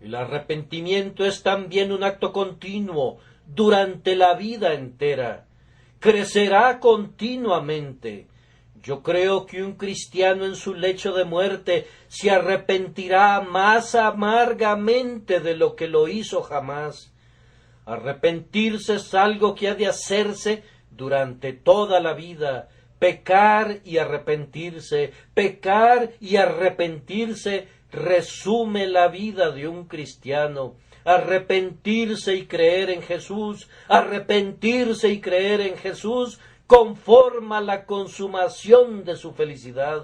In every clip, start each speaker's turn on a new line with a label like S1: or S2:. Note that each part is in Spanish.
S1: El arrepentimiento es también un acto continuo durante la vida entera. Crecerá continuamente. Yo creo que un cristiano en su lecho de muerte se arrepentirá más amargamente de lo que lo hizo jamás. Arrepentirse es algo que ha de hacerse durante toda la vida. Pecar y arrepentirse resume la vida de un cristiano. Arrepentirse y creer en Jesús, conforma la consumación de su felicidad.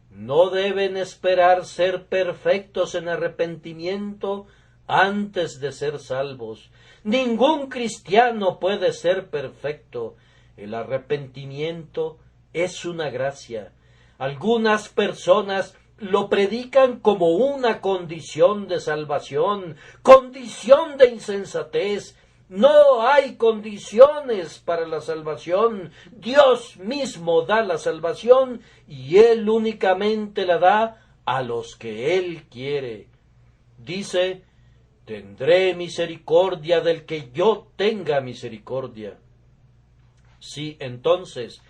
S1: No deben esperar ser perfectos en arrepentimiento antes de ser salvos. Ningún cristiano puede ser perfecto. El arrepentimiento es una gracia. Algunas personas lo predican como una condición de salvación, condición de insensatez. No hay condiciones para la salvación. Dios mismo da la salvación y Él únicamente la da a los que Él quiere. Dice: tendré misericordia del que yo tenga misericordia. Si entonces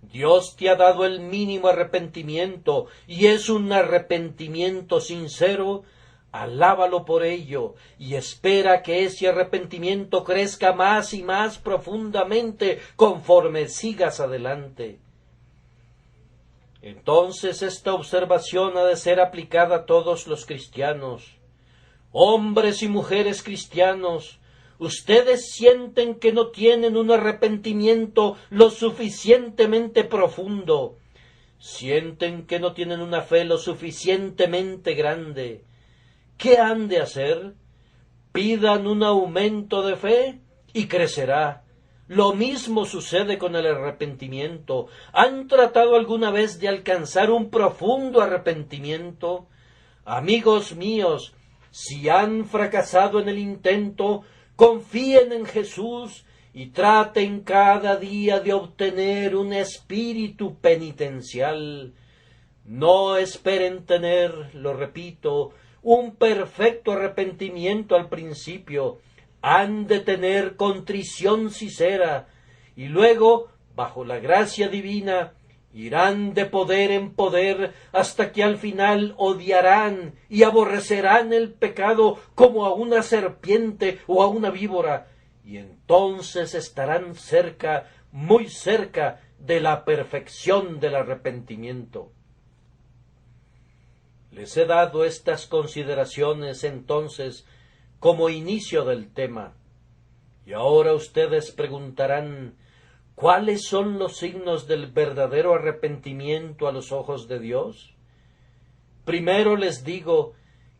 S1: Dios te ha dado el mínimo arrepentimiento y es un arrepentimiento sincero, alábalo por ello y espera que ese arrepentimiento crezca más y más profundamente conforme sigas adelante. Entonces esta observación ha de ser aplicada a todos los cristianos. Hombres y mujeres cristianos, ustedes sienten que no tienen un arrepentimiento lo suficientemente profundo, sienten que no tienen una fe lo suficientemente grande. ¿Qué han de hacer? Pidan un aumento de fe y crecerá. Lo mismo sucede con el arrepentimiento. ¿Han tratado alguna vez de alcanzar un profundo arrepentimiento? Amigos míos, si han fracasado en el intento, confíen en Jesús y traten cada día de obtener un espíritu penitencial. No esperen tener, lo repito, un perfecto arrepentimiento al principio. Han de tener contrición sincera y luego, bajo la gracia divina, irán de poder en poder hasta que al final odiarán y aborrecerán el pecado como a una serpiente o a una víbora, y entonces estarán cerca, muy cerca de la perfección del arrepentimiento. Les he dado estas consideraciones entonces como inicio del tema, y ahora ustedes preguntarán: ¿cuáles son los signos del verdadero arrepentimiento a los ojos de Dios? Primero les digo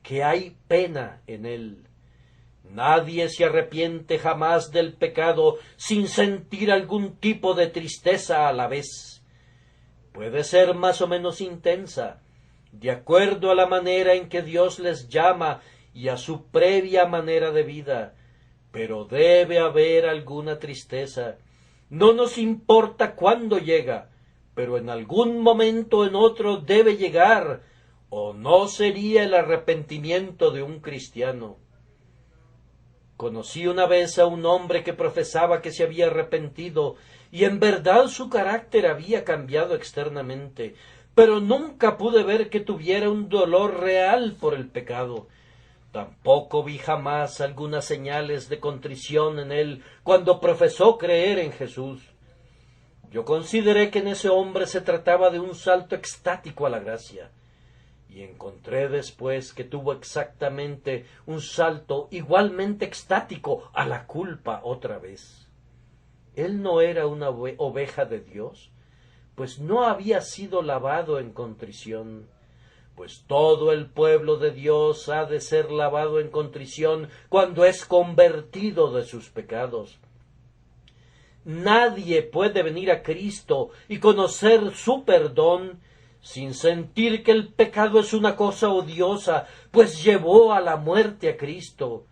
S1: que hay pena en él. Nadie se arrepiente jamás del pecado sin sentir algún tipo de tristeza a la vez. Puede ser más o menos intensa, de acuerdo a la manera en que Dios les llama y a su previa manera de vida, pero debe haber alguna tristeza. No nos importa cuándo llega, pero en algún momento o en otro debe llegar, o no sería el arrepentimiento de un cristiano. Conocí una vez a un hombre que profesaba que se había arrepentido, y en verdad su carácter había cambiado externamente, pero nunca pude ver que tuviera un dolor real por el pecado. Tampoco vi jamás algunas señales de contrición en él cuando profesó creer en Jesús. Yo consideré que en ese hombre se trataba de un salto extático a la gracia, y encontré después que tuvo exactamente un salto igualmente extático a la culpa otra vez. Él no era una oveja de Dios, pues no había sido lavado en contrición. Pues todo el pueblo de Dios ha de ser lavado en contrición cuando es convertido de sus pecados. Nadie puede venir a Cristo y conocer su perdón sin sentir que el pecado es una cosa odiosa, pues llevó a la muerte a Cristo.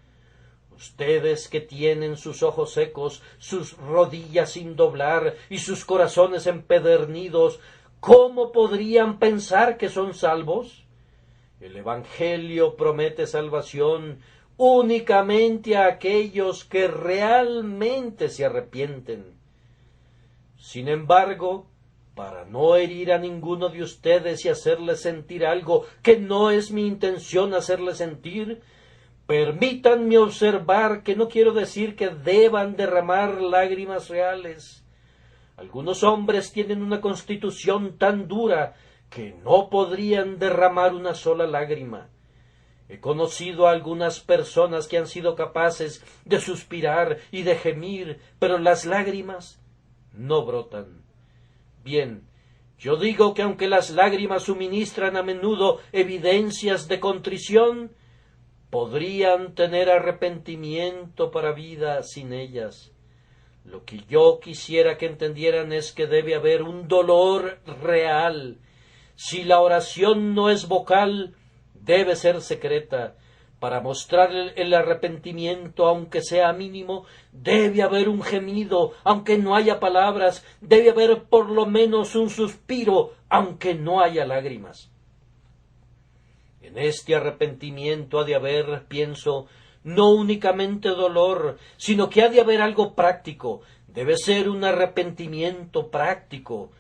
S1: Ustedes que tienen sus ojos secos, sus rodillas sin doblar y sus corazones empedernidos, ¿cómo podrían pensar que son salvos? El Evangelio promete salvación únicamente a aquellos que realmente se arrepienten. Sin embargo, para no herir a ninguno de ustedes y hacerles sentir algo que no es mi intención hacerles sentir, permítanme observar que no quiero decir que deban derramar lágrimas reales. Algunos hombres tienen una constitución tan dura que no podrían derramar una sola lágrima. He conocido a algunas personas que han sido capaces de suspirar y de gemir, pero las lágrimas no brotan. Bien, yo digo que aunque las lágrimas suministran a menudo evidencias de contrición, podrían tener arrepentimiento para vida sin ellas. Lo que yo quisiera que entendieran es que debe haber un dolor real. Si la oración no es vocal, debe ser secreta. Para mostrar el arrepentimiento, aunque sea mínimo, debe haber un gemido, aunque no haya palabras, debe haber por lo menos un suspiro, aunque no haya lágrimas. En este arrepentimiento ha de haber, pienso, no únicamente dolor, sino que ha de haber algo práctico. Debe ser un arrepentimiento práctico.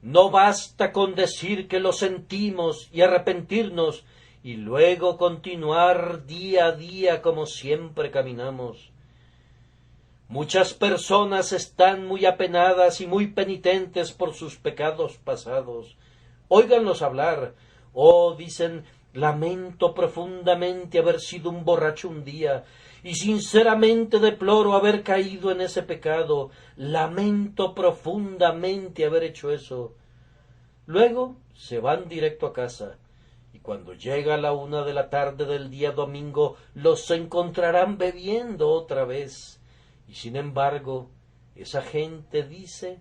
S1: No basta con decir que lo sentimos y arrepentirnos, y luego continuar día a día como siempre caminamos. Muchas personas están muy apenadas y muy penitentes por sus pecados pasados. Óiganlos hablar. Dicen, lamento profundamente haber sido un borracho un día, y sinceramente deploro haber caído en ese pecado. Lamento profundamente haber hecho eso. Luego se van directo a casa. Y cuando llega la 1 de la tarde del día domingo, los encontrarán bebiendo otra vez. Y sin embargo, esa gente dice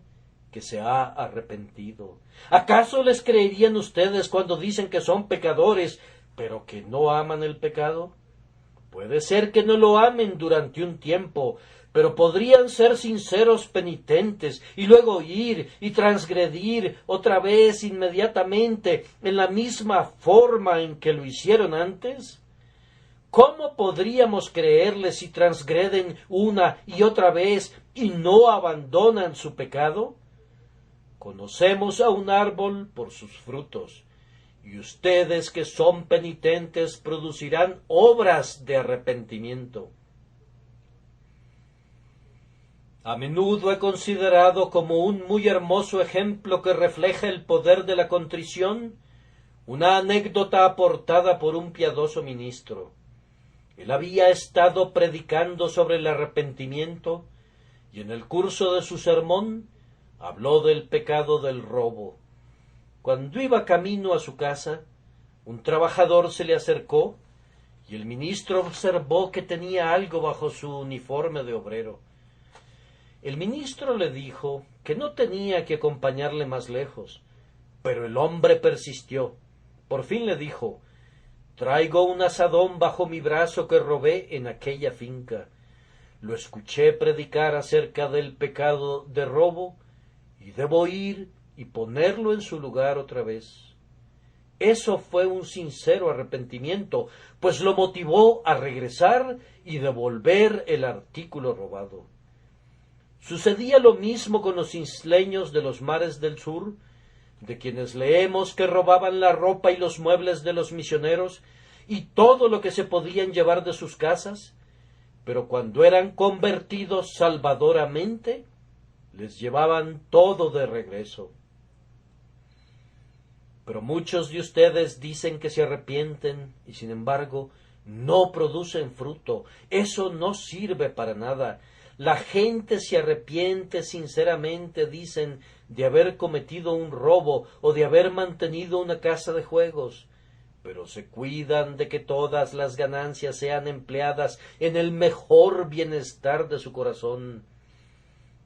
S1: que se ha arrepentido. ¿Acaso les creerían ustedes cuando dicen que son pecadores, pero que no aman el pecado? Puede ser que no lo amen durante un tiempo, pero podrían ser sinceros penitentes y luego ir y transgredir otra vez inmediatamente en la misma forma en que lo hicieron antes. ¿Cómo podríamos creerles si transgreden una y otra vez y no abandonan su pecado? Conocemos a un árbol por sus frutos, y ustedes que son penitentes producirán obras de arrepentimiento. A menudo he considerado como un muy hermoso ejemplo que refleja el poder de la contrición una anécdota aportada por un piadoso ministro. Él había estado predicando sobre el arrepentimiento y en el curso de su sermón habló del pecado del robo. Cuando iba camino a su casa, un trabajador se le acercó y el ministro observó que tenía algo bajo su uniforme de obrero. El ministro le dijo que no tenía que acompañarle más lejos, pero el hombre persistió. Por fin le dijo, «Traigo un azadón bajo mi brazo que robé en aquella finca. Lo escuché predicar acerca del pecado de robo y debo ir y ponerlo en su lugar otra vez». Eso fue un sincero arrepentimiento, pues lo motivó a regresar y devolver el artículo robado. Sucedía lo mismo con los isleños de los mares del sur, de quienes leemos que robaban la ropa y los muebles de los misioneros y todo lo que se podían llevar de sus casas, pero cuando eran convertidos salvadoramente, les llevaban todo de regreso. Pero muchos de ustedes dicen que se arrepienten y sin embargo no producen fruto. Eso no sirve para nada. La gente se arrepiente sinceramente, dicen, de haber cometido un robo o de haber mantenido una casa de juegos, pero se cuidan de que todas las ganancias sean empleadas en el mejor bienestar de su corazón.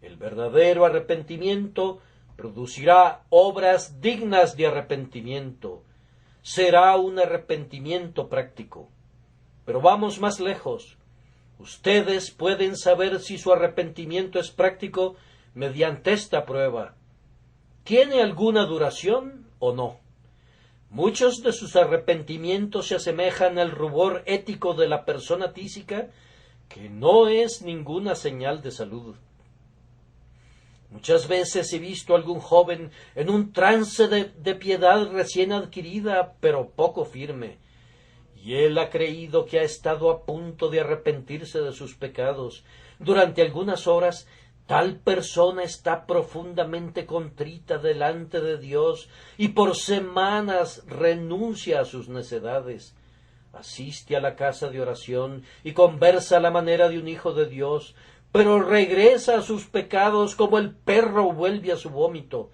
S1: El verdadero arrepentimiento producirá obras dignas de arrepentimiento. Será un arrepentimiento práctico. Pero vamos más lejos. Ustedes pueden saber si su arrepentimiento es práctico mediante esta prueba. ¿Tiene alguna duración o no? Muchos de sus arrepentimientos se asemejan al rubor ético de la persona tísica, que no es ninguna señal de salud. Muchas veces he visto a algún joven en un trance de piedad recién adquirida, pero poco firme, y él ha creído que ha estado a punto de arrepentirse de sus pecados. Durante algunas horas, tal persona está profundamente contrita delante de Dios y por semanas renuncia a sus necedades. Asiste a la casa de oración y conversa a la manera de un hijo de Dios, pero regresa a sus pecados como el perro vuelve a su vómito.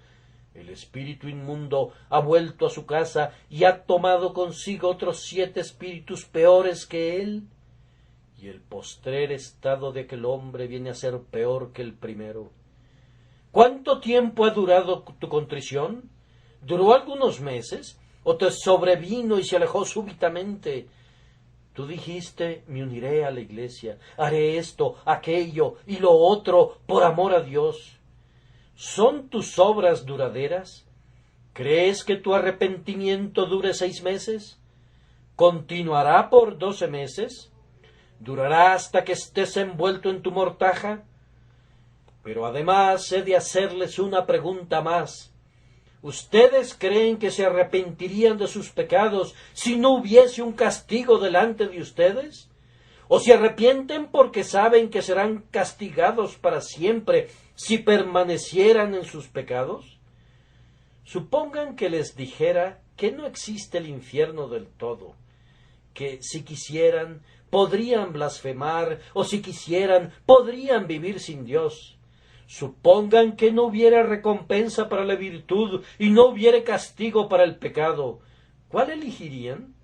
S1: El espíritu inmundo ha vuelto a su casa y ha tomado consigo otros 7 espíritus peores que él, y el postrer estado de aquel hombre viene a ser peor que el primero. ¿Cuánto tiempo ha durado tu contrición? ¿Duró algunos meses? ¿O te sobrevino y se alejó súbitamente? Tú dijiste, me uniré a la iglesia, haré esto, aquello y lo otro por amor a Dios. ¿Son tus obras duraderas? ¿Crees que tu arrepentimiento dure 6 meses? ¿Continuará por 12 meses? ¿Durará hasta que estés envuelto en tu mortaja? Pero además he de hacerles una pregunta más. ¿Ustedes creen que se arrepentirían de sus pecados si no hubiese un castigo delante de ustedes? ¿O se arrepienten porque saben que serán castigados para siempre si permanecieran en sus pecados? Supongan que les dijera que no existe el infierno del todo, que si quisieran podrían blasfemar, o si quisieran podrían vivir sin Dios. Supongan que no hubiera recompensa para la virtud y no hubiera castigo para el pecado. ¿Cuál elegirían?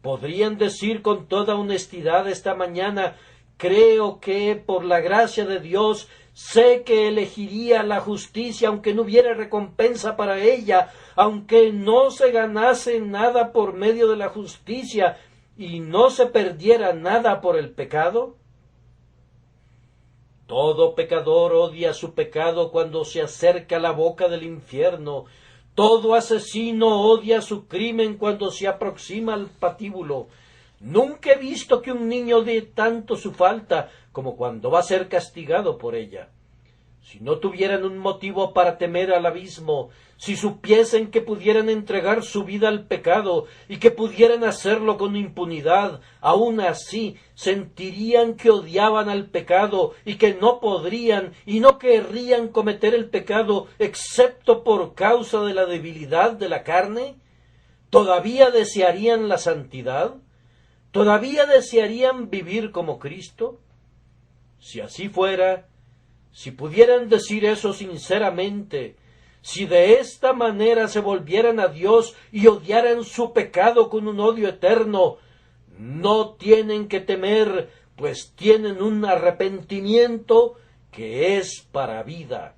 S1: ¿Podrían decir con toda honestidad esta mañana, creo que, por la gracia de Dios, sé que elegiría la justicia aunque no hubiera recompensa para ella, aunque no se ganase nada por medio de la justicia y no se perdiera nada por el pecado? Todo pecador odia su pecado cuando se acerca a la boca del infierno. Todo asesino odia su crimen cuando se aproxima al patíbulo. Nunca he visto que un niño odie tanto su falta como cuando va a ser castigado por ella. Si no tuvieran un motivo para temer al abismo, si supiesen que pudieran entregar su vida al pecado y que pudieran hacerlo con impunidad, aun así sentirían que odiaban al pecado y que no podrían y no querrían cometer el pecado excepto por causa de la debilidad de la carne. ¿Todavía desearían la santidad? ¿Todavía desearían vivir como Cristo? Si así fuera, si pudieran decir eso sinceramente, si de esta manera se volvieran a Dios y odiaran su pecado con un odio eterno, no tienen que temer, pues tienen un arrepentimiento que es para vida.